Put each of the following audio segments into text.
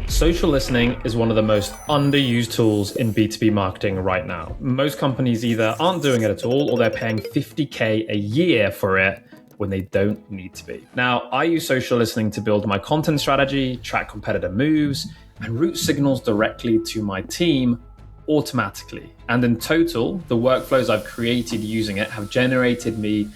Social listening is one of the most underused tools in B2B marketing right now. Most companies either aren't doing it at all or they're paying $50K a year for it when they don't need to be. Now, I use social listening to build my content strategy, track competitor moves, and route signals directly to my team automatically. And in total, the workflows I've created using it have generated me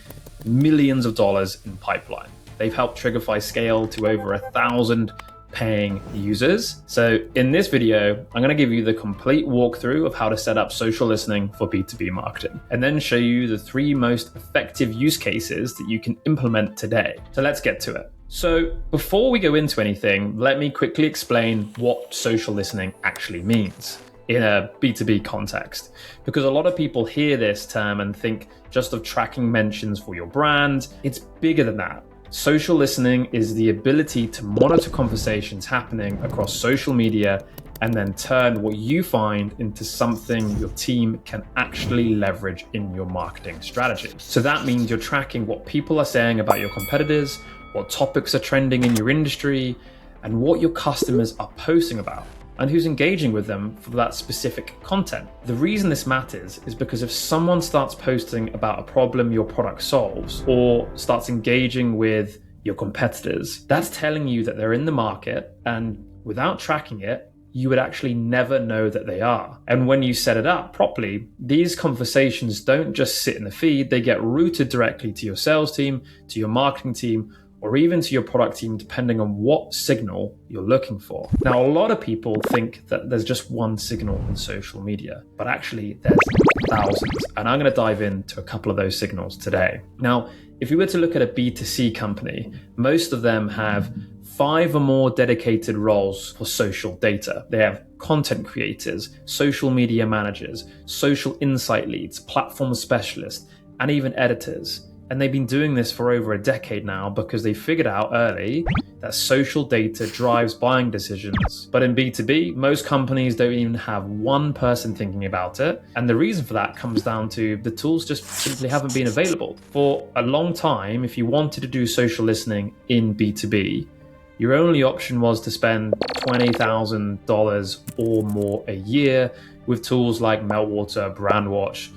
millions of dollars in pipeline. They've helped Trigify scale to over 1,000 paying users. So in this video, I'm going to give you the complete walkthrough of how to set up social listening for B2B marketing, and then show you the 3 most effective use cases that you can implement today. So let's get to it. So before we go into anything, let me quickly explain what social listening actually means in a B2B context, because a lot of people hear this term and think just of tracking mentions for your brand. It's bigger than that. Social listening is the ability to monitor conversations happening across social media and then turn what you find into something your team can actually leverage in your marketing strategy. So that means you're tracking what people are saying about your competitors, what topics are trending in your industry, and what your customers are posting about, and who's engaging with them for that specific content. The reason this matters is because if someone starts posting about a problem your product solves or starts engaging with your competitors, that's telling you that they're in the market, and without tracking it, you would actually never know that they are. And when you set it up properly, these conversations don't just sit in the feed, they get routed directly to your sales team, to your marketing team, or even to your product team, depending on what signal you're looking for. Now, a lot of people think that there's just one signal in social media, but actually there's thousands. And I'm gonna dive into a couple of those signals today. Now, if you were to look at a B2C company, most of them have 5 or more dedicated roles for social data. They have content creators, social media managers, social insight leads, platform specialists, and even editors. And they've been doing this for over a decade now because they figured out early that social data drives buying decisions. But in B2B, most companies don't even have one person thinking about it. And the reason for that comes down to the tools just simply haven't been available. For a long time, if you wanted to do social listening in B2B, your only option was to spend $20,000 or more a year with tools like Meltwater, Brandwatch,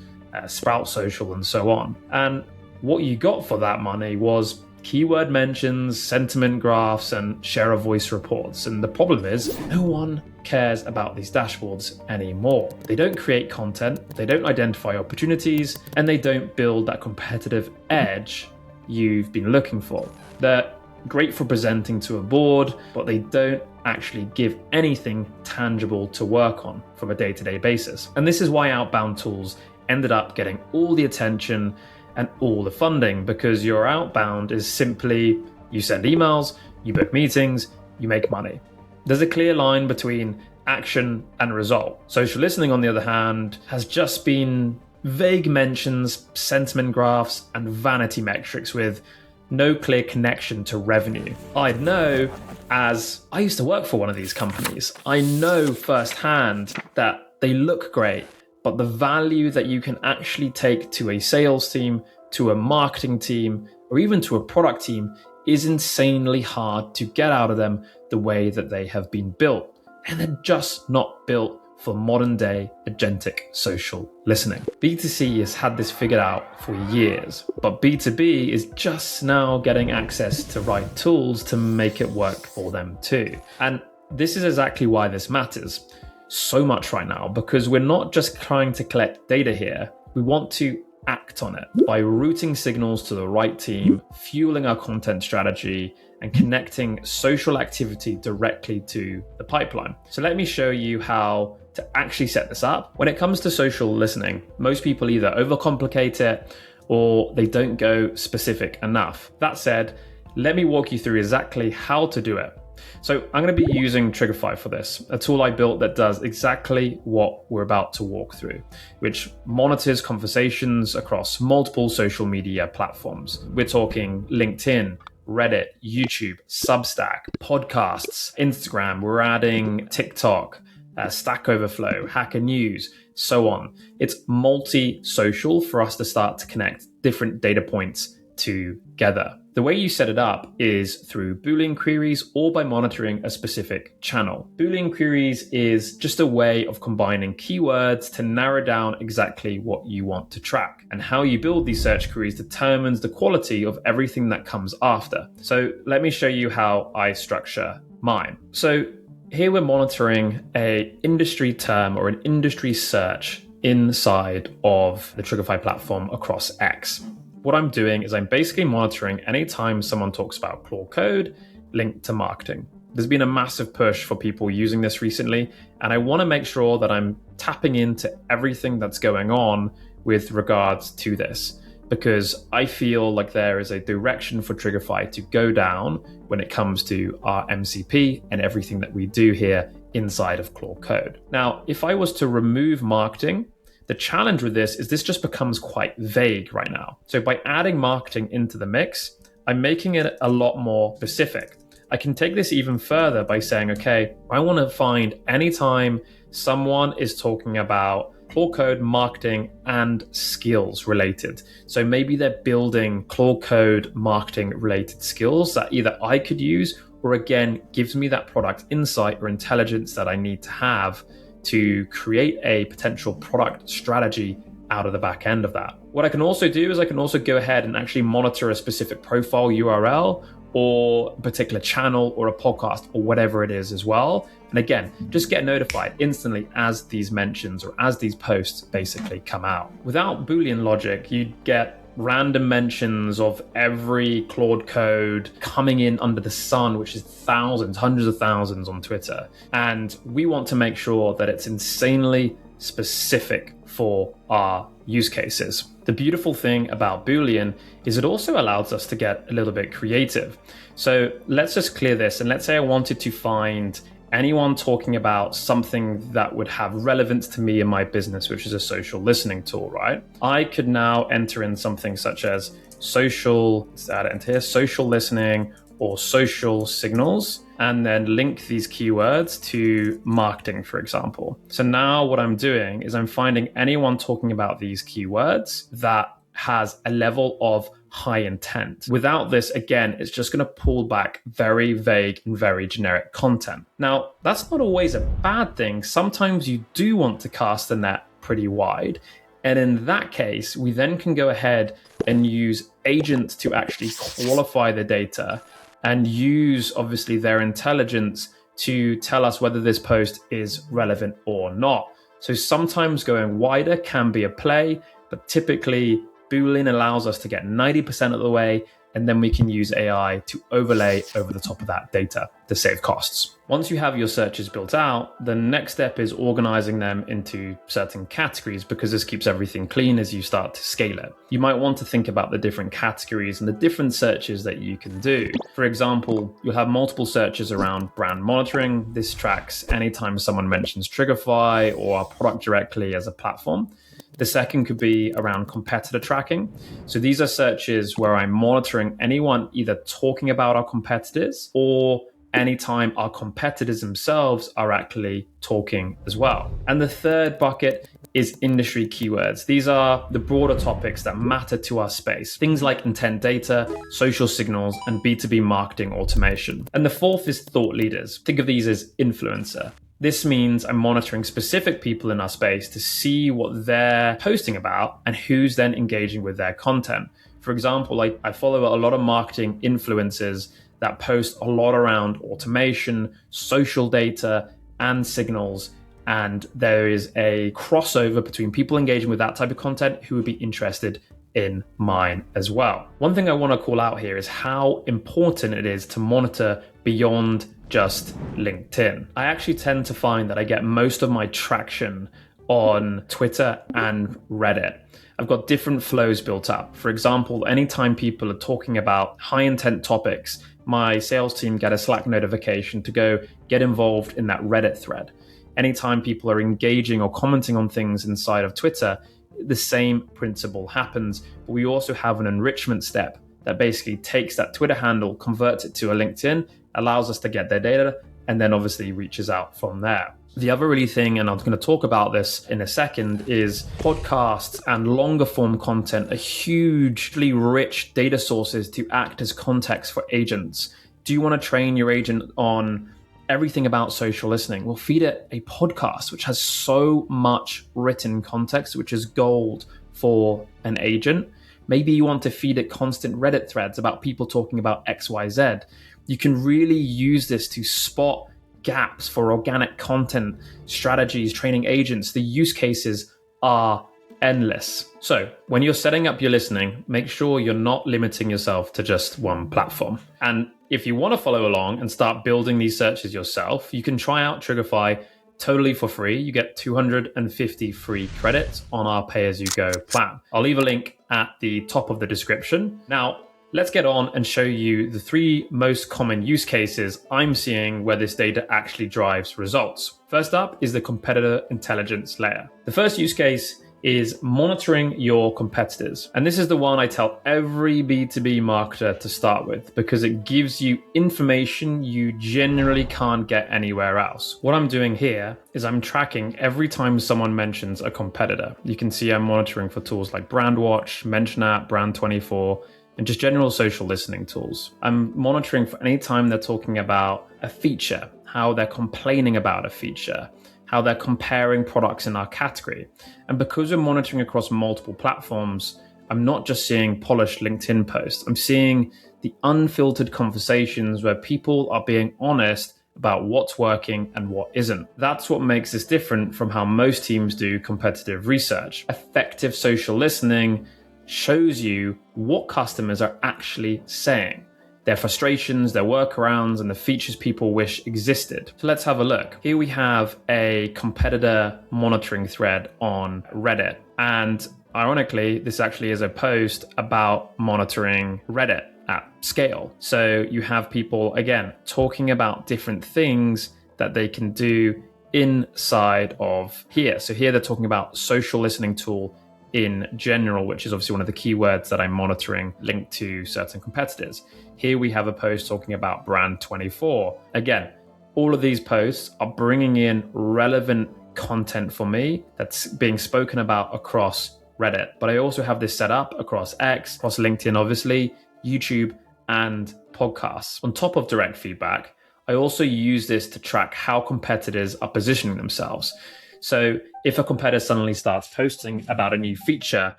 Sprout Social, and so on. And what you got for that money was keyword mentions, sentiment graphs, and share of voice reports. And the problem is, no one cares about these dashboards anymore. They don't create content, they don't identify opportunities, and they don't build that competitive edge you've been looking for. They're great for presenting to a board, but they don't actually give anything tangible to work on from a day-to-day basis. And this is why outbound tools ended up getting all the attention and all the funding, because your outbound is simply you send emails, you book meetings, you make money. There's a clear line between action and result. Social listening, on the other hand, has just been vague mentions, sentiment graphs, and vanity metrics with no clear connection to revenue. I know, as I used to work for one of these companies, I know firsthand that they look great, but the value that you can actually take to a sales team, to a marketing team, or even to a product team is insanely hard to get out of them the way that they have been built. And they're just not built for modern day agentic social listening. B2C has had this figured out for years, but B2B is just now getting access to right tools to make it work for them too. And this is exactly why this matters so much right now, because we're not just trying to collect data here. We want to act on it by routing signals to the right team, fueling our content strategy, and connecting social activity directly to the pipeline. So let me show you how to actually set this up. When it comes to social listening, most people either overcomplicate it or they don't go specific enough. That said, let me walk you through exactly how to do it. So I'm going to be using Trigify for this, a tool I built that does exactly what we're about to walk through, which monitors conversations across multiple social media platforms. We're talking LinkedIn, Reddit, YouTube, Substack, podcasts, Instagram. We're adding TikTok, Stack Overflow, Hacker News, so on. It's multi-social for us to start to connect different data points together. The way you set it up is through Boolean queries or by monitoring a specific channel. Boolean queries is just a way of combining keywords to narrow down exactly what you want to track. And how you build these search queries determines the quality of everything that comes after. So let me show you how I structure mine. So here we're monitoring an industry term or an industry search inside of the Trigify platform across X. What I'm doing is I'm basically monitoring anytime someone talks about Claude Code linked to marketing. There's been a massive push for people using this recently, and I want to make sure that I'm tapping into everything that's going on with regards to this, because I feel like there is a direction for Trigify to go down when it comes to our MCP and everything that we do here inside of Claude Code. Now, if I was to remove marketing, the challenge with this is this just becomes quite vague right now. So by adding marketing into the mix, I'm making it a lot more specific. I can take this even further by saying, okay, I want to find anytime someone is talking about Claude Code, marketing, and skills related. So maybe they're building Claude Code marketing related skills that either I could use or again gives me that product insight or intelligence that I need to have to create a potential product strategy out of the back end of that. What I can also do is I can also go ahead and actually monitor a specific profile URL or a particular channel or a podcast or whatever it is as well. And again, just get notified instantly as these mentions or as these posts basically come out. Without Boolean logic, you'd get random mentions of every Claude Code coming in under the sun, which is thousands, hundreds of thousands on Twitter. And we want to make sure that it's insanely specific for our use cases. The beautiful thing about Boolean is it also allows us to get a little bit creative. So let's just clear this. And let's say I wanted to find anyone talking about something that would have relevance to me in my business, which is a social listening tool, right? I could now enter in something such as social listening or social signals, and then link these keywords to marketing, for example. So now what I'm doing is I'm finding anyone talking about these keywords that has a level of high intent. Without this, again, it's just going to pull back very vague and very generic content. Now, that's not always a bad thing. Sometimes you do want to cast the net pretty wide. And in that case, we then can go ahead and use agents to actually qualify the data and use, obviously, their intelligence to tell us whether this post is relevant or not. So sometimes going wider can be a play, but typically Boolean allows us to get 90% of the way, and then we can use AI to overlay over the top of that data to save costs. Once you have your searches built out, the next step is organizing them into certain categories, because this keeps everything clean as you start to scale it. You might want to think about the different categories and the different searches that you can do. For example, you'll have multiple searches around brand monitoring. This tracks anytime someone mentions Trigify or our product directly as a platform. The second could be around competitor tracking. So these are searches where I'm monitoring anyone either talking about our competitors or anytime our competitors themselves are actually talking as well. And the third bucket is industry keywords. These are the broader topics that matter to our space. Things like intent data, social signals, and B2B marketing automation. And the fourth is thought leaders. Think of these as influencer. This means I'm monitoring specific people in our space to see what they're posting about and who's then engaging with their content. For example, I follow a lot of marketing influencers that post a lot around automation, social data, and signals. And there is a crossover between people engaging with that type of content who would be interested in mine as well. One thing I want to call out here is how important it is to monitor beyond just LinkedIn. I actually tend to find that I get most of my traction on Twitter and Reddit. I've got different flows built up. For example, anytime people are talking about high intent topics, my sales team get a Slack notification to go get involved in that Reddit thread. Anytime people are engaging or commenting on things inside of Twitter, the same principle happens. But we also have an enrichment step that basically takes that Twitter handle, converts it to a LinkedIn, allows us to get their data, and then obviously reaches out from there. The other really thing, and I'm going to talk about this in a second, is podcasts and longer form content are hugely rich data sources to act as context for agents. Do you want to train your agent on everything about social listening? Well, feed it a podcast, which has so much written context, which is gold for an agent. Maybe you want to feed it constant Reddit threads about people talking about XYZ. You can really use this to spot gaps for organic content strategies, training agents. The use cases are endless. So when you're setting up your listening, make sure you're not limiting yourself to just one platform. And if you want to follow along and start building these searches yourself, you can try out Trigify totally for free. You get 250 free credits on our pay-as-you-go plan. I'll leave a link at the top of the description. Now, let's get on and show you the 3 most common use cases I'm seeing where this data actually drives results. First up is the competitor intelligence layer. The first use case is monitoring your competitors. And this is the one I tell every B2B marketer to start with because it gives you information you generally can't get anywhere else. What I'm doing here is I'm tracking every time someone mentions a competitor. You can see I'm monitoring for tools like Brandwatch, MentionApp, Brand24, and just general social listening tools. I'm monitoring for any time they're talking about a feature, how they're complaining about a feature, how they're comparing products in our category. And because we're monitoring across multiple platforms, I'm not just seeing polished LinkedIn posts. I'm seeing the unfiltered conversations where people are being honest about what's working and what isn't. That's what makes this different from how most teams do competitive research. Effective social listening shows you what customers are actually saying, their frustrations, their workarounds, and the features people wish existed. So let's have a look. Here we have a competitor monitoring thread on Reddit. And ironically, this actually is a post about monitoring Reddit at scale. So you have people, again, talking about different things that they can do inside of here. So here they're talking about social listening tool in general, which is obviously one of the keywords that I'm monitoring linked to certain competitors. Here we have a post talking about Brand24. Again, all of these posts are bringing in relevant content for me that's being spoken about across Reddit. But I also have this set up across X, across LinkedIn, obviously, YouTube, and podcasts. On top of direct feedback, I also use this to track how competitors are positioning themselves. So if a competitor suddenly starts posting about a new feature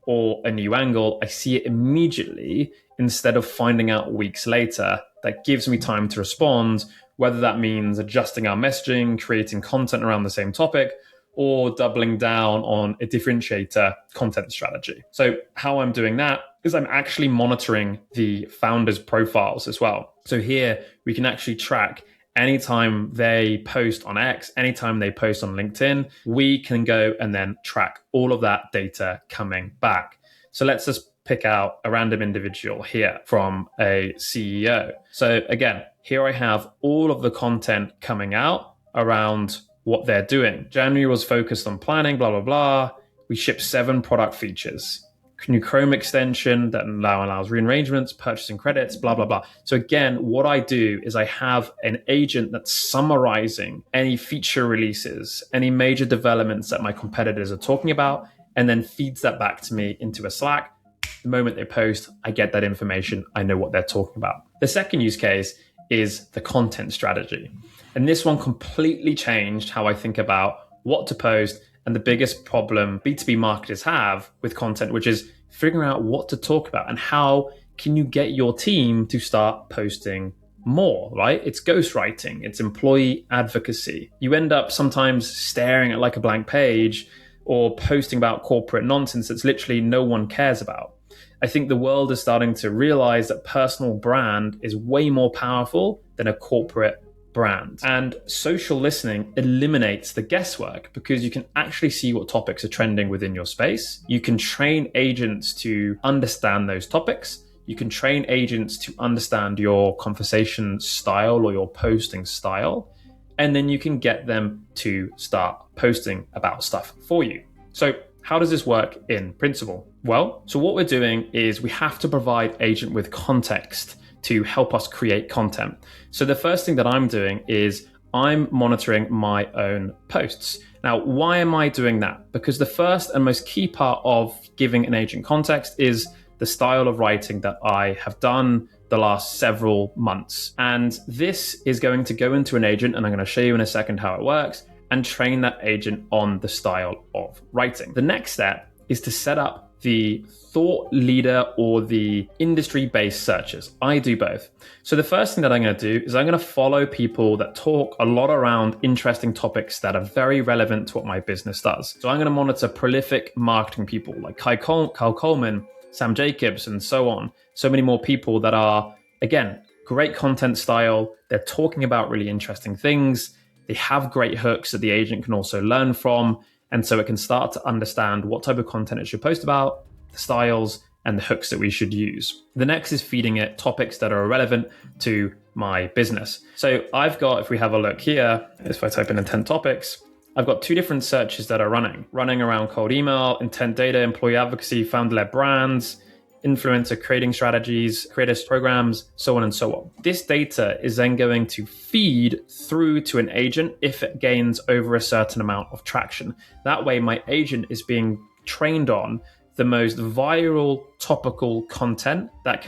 or a new angle, I see it immediately instead of finding out weeks later. That gives me time to respond, whether that means adjusting our messaging, creating content around the same topic, or doubling down on a differentiator content strategy. So how I'm doing that is I'm actually monitoring the founders' profiles as well. So here we can actually track anytime they post on X, anytime they post on LinkedIn, we can go and then track all of that data coming back. So let's just pick out a random individual here from a CEO. So again, here I have all of the content coming out around what they're doing. January was focused on planning, blah, blah, blah. We shipped 7 product features. New Chrome extension that allows rearrangements, purchasing credits, blah, blah, blah. So again, what I do is I have an agent that's summarizing any feature releases, any major developments that my competitors are talking about, and then feeds that back to me into a Slack. The moment they post, I get that information. I know what they're talking about. The second use case is the content strategy. And this one completely changed how I think about what to post and the biggest problem B2B marketers have with content, which is figuring out what to talk about and how can you get your team to start posting more, right? It's ghostwriting, it's employee advocacy. You end up sometimes staring at like a blank page or posting about corporate nonsense that's literally no one cares about. I think the world is starting to realize that personal brand is way more powerful than a corporate brand. And social listening eliminates the guesswork because you can actually see what topics are trending within your space. You can train agents to understand those topics. You can train agents to understand your conversation style or your posting style. And then you can get them to start posting about stuff for you. So how does this work in principle? Well, so what we're doing is we have to provide agent with context to help us create content. So the first thing that I'm doing is I'm monitoring my own posts. Now, why am I doing that? Because the first and most key part of giving an agent context is the style of writing that I have done the last several months. And this is going to go into an agent, and I'm going to show you in a second how it works, and train that agent on the style of writing. The next step is to set up the thought leader or the industry-based searches. I do both. So the first thing that I'm going to do is I'm going to follow people that talk a lot around interesting topics that are very relevant to what my business does. So I'm going to monitor prolific marketing people like Kyle Coleman, Sam Jacobs, and so on. So many more people that are, again, great content style. They're talking about really interesting things. They have great hooks that the agent can also learn from. And so it can start to understand what type of content it should post about, the styles, and the hooks that we should use. The next is feeding it topics that are relevant to my business. So I've got, if we have a look here, if I type in intent topics, I've got 2 different searches that are running around cold email, intent data, employee advocacy, founder-led brands, influencer creating strategies, creators programs, so on and so on. This data is then going to feed through to an agent if it gains over a certain amount of traction. That way, my agent is being trained on the most viral topical content that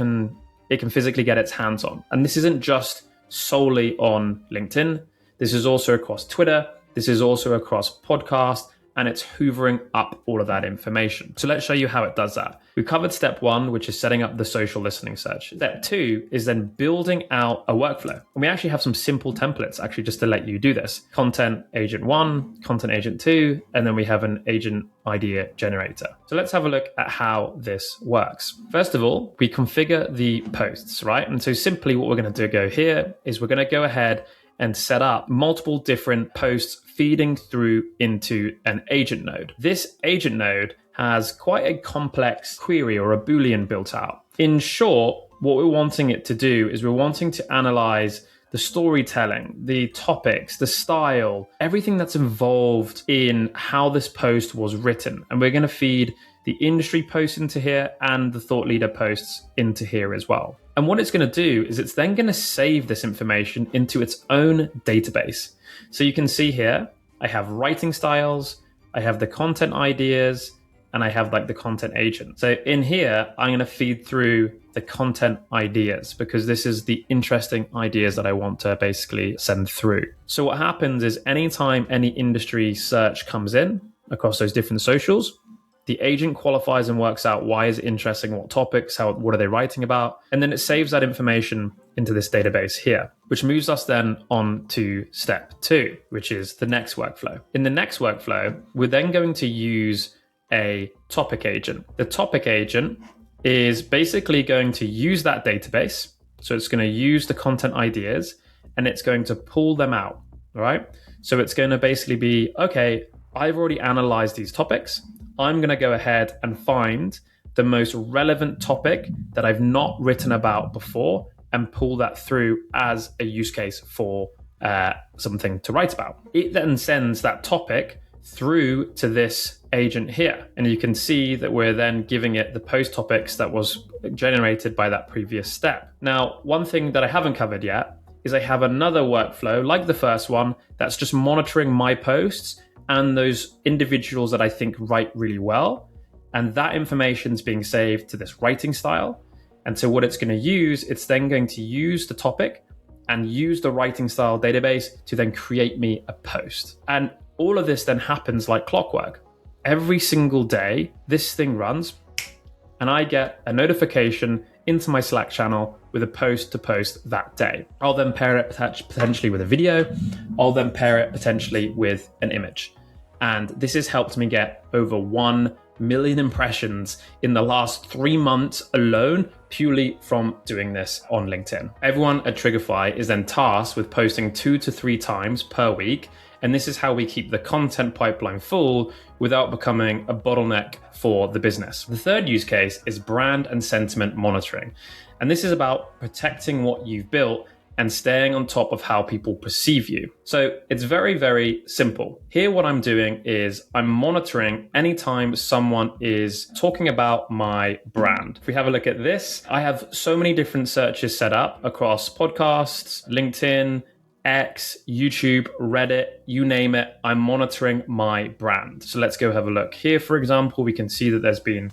it can physically get its hands on. And this isn't just solely on LinkedIn. This is also across Twitter. This is also across podcasts, and it's hoovering up all of that information. So let's show you how it does that. We covered step 1, which is setting up the social listening search. Step 2 is then building out a workflow. And we actually have some simple templates actually just to let you do this. Content agent 1, content agent 2, and then we have an agent idea generator. So let's have a look at how this works. First of all, we configure the posts, right? And so simply what we're going to go here is we're going to go ahead and set up multiple different posts feeding through into an agent node. This agent node has quite a complex query or a Boolean built out. In short, what we're wanting it to do is we're wanting to analyze the storytelling, the topics, the style, everything that's involved in how this post was written. And we're going to feed the industry posts into here and the thought leader posts into here as well. And what it's going to do is it's then going to save this information into its own database. So you can see here, I have writing styles, I have the content ideas, and I have like the content agent. So in here, I'm going to feed through the content ideas because this is the interesting ideas that I want to basically send through. So what happens is anytime any industry search comes in across those different socials, the agent qualifies and works out why is it interesting, what topics, what are they writing about, and then it saves that information into this database here, which moves us then on to step 2, which is the next workflow. In the next workflow, we're then going to use a topic agent. The topic agent is basically going to use that database. So it's going to use the content ideas and it's going to pull them out, all right? So it's going to basically be, okay, I've already analyzed these topics. I'm going to go ahead and find the most relevant topic that I've not written about before and pull that through as a use case for something to write about. It then sends that topic through to this agent here. And you can see that we're then giving it the post topics that was generated by that previous step. Now, one thing that I haven't covered yet is I have another workflow like the first one that's just monitoring my posts and those individuals that I think write really well. And that information is being saved to this writing style. And so what it's going to use, it's then going to use the topic and use the writing style database to then create me a post. And all of this then happens like clockwork. Every single day, this thing runs and I get a notification into my Slack channel with a post to post that day. I'll then pair it potentially with a video. I'll then pair it potentially with an image. And this has helped me get over 1 million impressions in the last 3 months alone, purely from doing this on LinkedIn. Everyone at Trigify is then tasked with posting 2 to 3 times per week. And this is how we keep the content pipeline full without becoming a bottleneck for the business. The third use case is brand and sentiment monitoring. And this is about protecting what you've built and staying on top of how people perceive you. So it's very, very simple. Here, what I'm doing is I'm monitoring anytime someone is talking about my brand. If we have a look at this, I have so many different searches set up across podcasts, LinkedIn, X, YouTube, Reddit, you name it, I'm monitoring my brand. So let's go have a look. Here, for example, we can see that there's been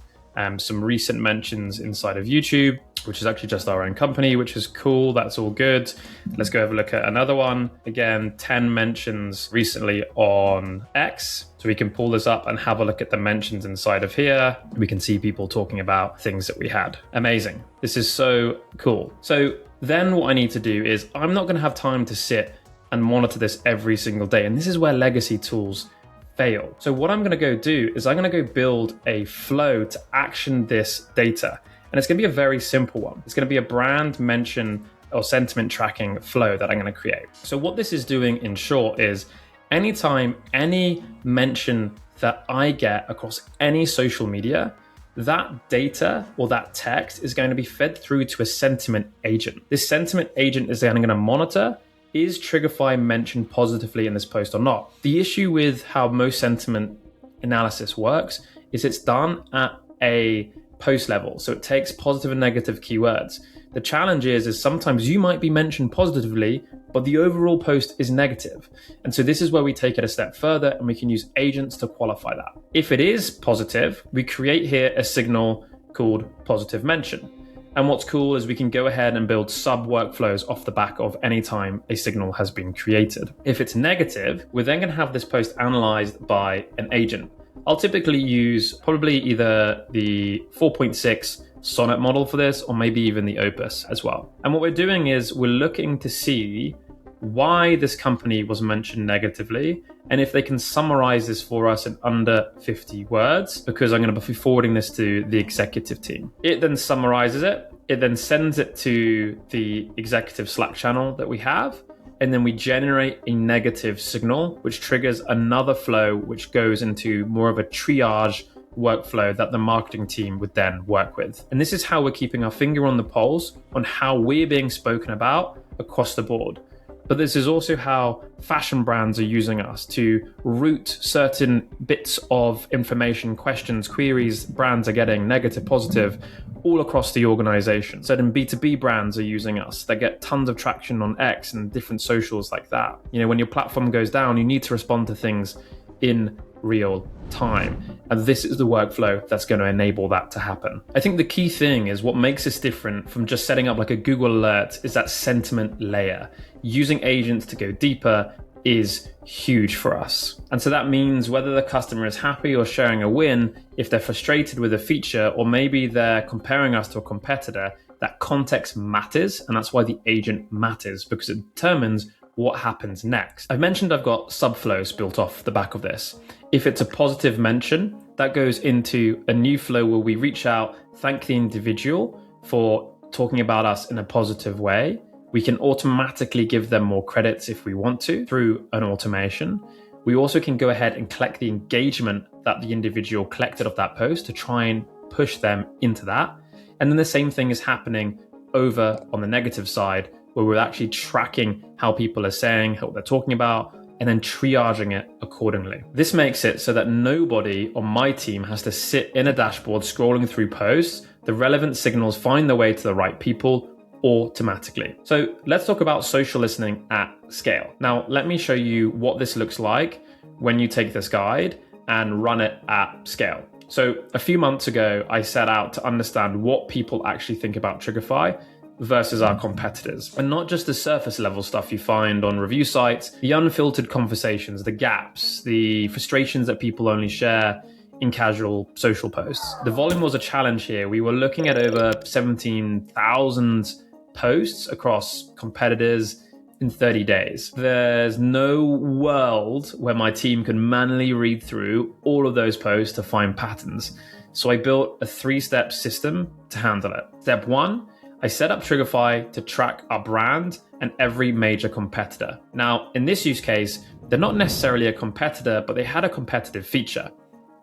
some recent mentions inside of YouTube, which is actually just our own company, which is cool. That's all good. Let's go have a look at another one. Again, 10 mentions recently on X. So we can pull this up and have a look at the mentions inside of here. We can see people talking about things that we had. Amazing. This is so cool. So then what I need to do is I'm not going to have time to sit and monitor this every single day. And this is where legacy tools fail. So what I'm going to go do is I'm going to go build a flow to action this data. And it's going to be a very simple one. It's going to be a brand mention or sentiment tracking flow that I'm going to create. So what this is doing in short is anytime any mention that I get across any social media, that data or that text is going to be fed through to a sentiment agent. This sentiment agent is then going to monitor, is Trigify mentioned positively in this post or not? The issue with how most sentiment analysis works is it's done at a post level. So it takes positive and negative keywords. The challenge is sometimes you might be mentioned positively, but the overall post is negative. And so this is where we take it a step further and we can use agents to qualify that. If it is positive, we create here a signal called positive mention. And what's cool is we can go ahead and build sub workflows off the back of any time a signal has been created. If it's negative, we're then going to have this post analyzed by an agent. I'll typically use probably either the 4.6 Sonnet model for this, or maybe even the Opus as well. And what we're doing is we're looking to see why this company was mentioned negatively, and if they can summarize this for us in under 50 words, because I'm going to be forwarding this to the executive team. It then summarizes it. It then sends it to the executive Slack channel that we have. And then we generate a negative signal, which triggers another flow, which goes into more of a triage workflow that the marketing team would then work with. And this is how we're keeping our finger on the pulse on how we're being spoken about across the board. But this is also how fashion brands are using us to route certain bits of information, questions, queries brands are getting, negative, positive, all across the organization. Certain B2B brands are using us that get tons of traction on X and different socials like that. You know, when your platform goes down, you need to respond to things in real time. And this is the workflow that's going to enable that to happen. I think the key thing is what makes this different from just setting up like a Google alert is that sentiment layer. Using agents to go deeper is huge for us. And so that means whether the customer is happy or sharing a win, if they're frustrated with a feature, or maybe they're comparing us to a competitor, that context matters. And that's why the agent matters, because it determines what happens next. I mentioned I've got subflows built off the back of this. If it's a positive mention, that goes into a new flow where we reach out, thank the individual for talking about us in a positive way. We can automatically give them more credits if we want to through an automation. We also can go ahead and collect the engagement that the individual collected of that post to try and push them into that. And then the same thing is happening over on the negative side, where we're actually tracking how people are saying, what they're talking about, and then triaging it accordingly. This makes it so that nobody on my team has to sit in a dashboard scrolling through posts. The relevant signals find their way to the right people automatically. So let's talk about social listening at scale. Now, let me show you what this looks like when you take this guide and run it at scale. So a few months ago, I set out to understand what people actually think about Trigify versus our competitors. And not just the surface level stuff you find on review sites, the unfiltered conversations, the gaps, the frustrations that people only share in casual social posts. The volume was a challenge here. We were looking at over 17,000 posts across competitors in 30 days. There's no world where my team can manually read through all of those posts to find patterns. So I built a 3-step system to handle it. Step 1, I set up Trigify to track our brand and every major competitor. Now, in this use case, they're not necessarily a competitor, but they had a competitive feature,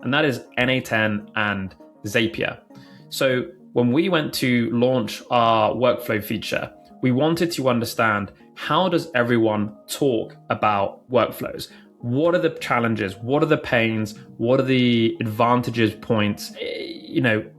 and that is NA10 and Zapier. So when we went to launch our workflow feature, we wanted to understand, how does everyone talk about workflows? What are the challenges? What are the pains? What are the advantages points? You know,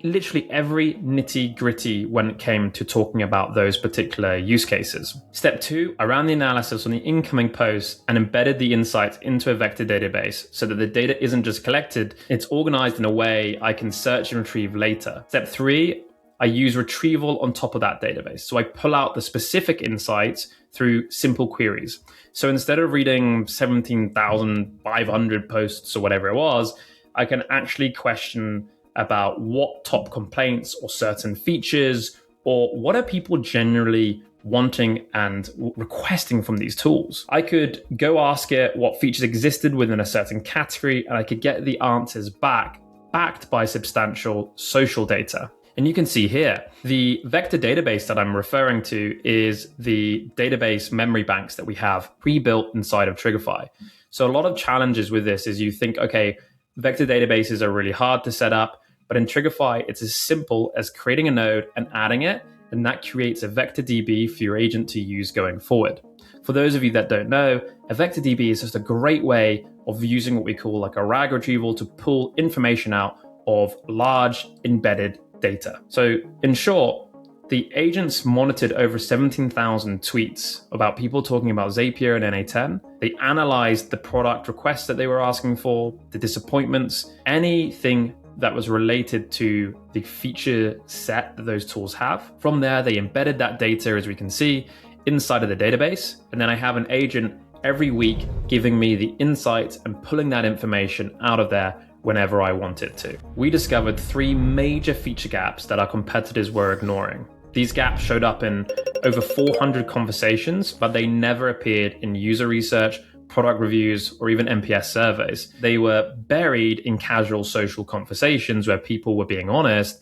literally every nitty gritty when it came to talking about those particular use cases. Step 2, I ran the analysis on the incoming posts and embedded the insights into a vector database so that the data isn't just collected, it's organized in a way I can search and retrieve later. Step 3, I use retrieval on top of that database. So I pull out the specific insights through simple queries. So instead of reading 17,500 posts or whatever it was, I can actually question about what top complaints or certain features, or what are people generally wanting and requesting from these tools. I could go ask it what features existed within a certain category, and I could get the answers backed by substantial social data. And you can see here, the vector database that I'm referring to is the database memory banks that we have pre-built inside of Trigify. So a lot of challenges with this is you think, okay, vector databases are really hard to set up, but in Trigify, it's as simple as creating a node and adding it, and that creates a vector DB for your agent to use going forward. For those of you that don't know, a vector DB is just a great way of using what we call like a RAG retrieval to pull information out of large embedded data. So in short, the agents monitored over 17,000 tweets about people talking about Zapier and NA10. They analyzed the product requests that they were asking for, the disappointments, anything that was related to the feature set that those tools have. From there, they embedded that data, as we can see, inside of the database. And then I have an agent every week giving me the insights and pulling that information out of there whenever I want it to. We discovered 3 major feature gaps that our competitors were ignoring. These gaps showed up in over 400 conversations, but they never appeared in user research, product reviews, or even NPS surveys. They were buried in casual social conversations where people were being honest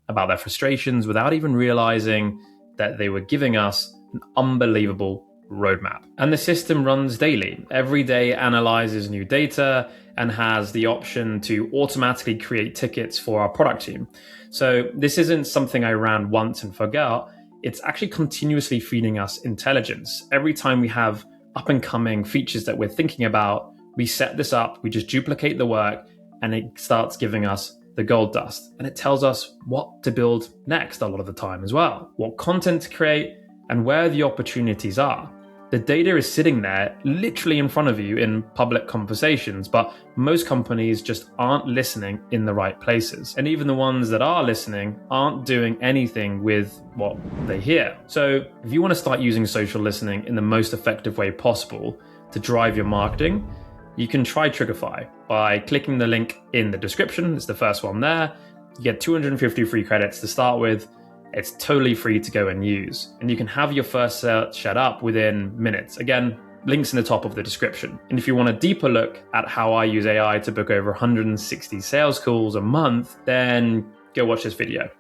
about their frustrations without even realizing that they were giving us an unbelievable roadmap. And the system runs daily. Every day analyzes new data and has the option to automatically create tickets for our product team. So this isn't something I ran once and forgot. It's actually continuously feeding us intelligence. Every time we have up and coming features that we're thinking about, we set this up, we just duplicate the work, and it starts giving us the gold dust. And it tells us what to build next a lot of the time as well, what content to create, and where the opportunities are. The data is sitting there literally in front of you in public conversations, but most companies just aren't listening in the right places. And even the ones that are listening aren't doing anything with what they hear. So if you want to start using social listening in the most effective way possible to drive your marketing, you can try Trigify by clicking the link in the description. It's the first one there. You get 250 free credits to start with. It's totally free to go and use. And you can have your first search set up within minutes. Again, links in the top of the description. And if you want a deeper look at how I use AI to book over 160 sales calls a month, then go watch this video.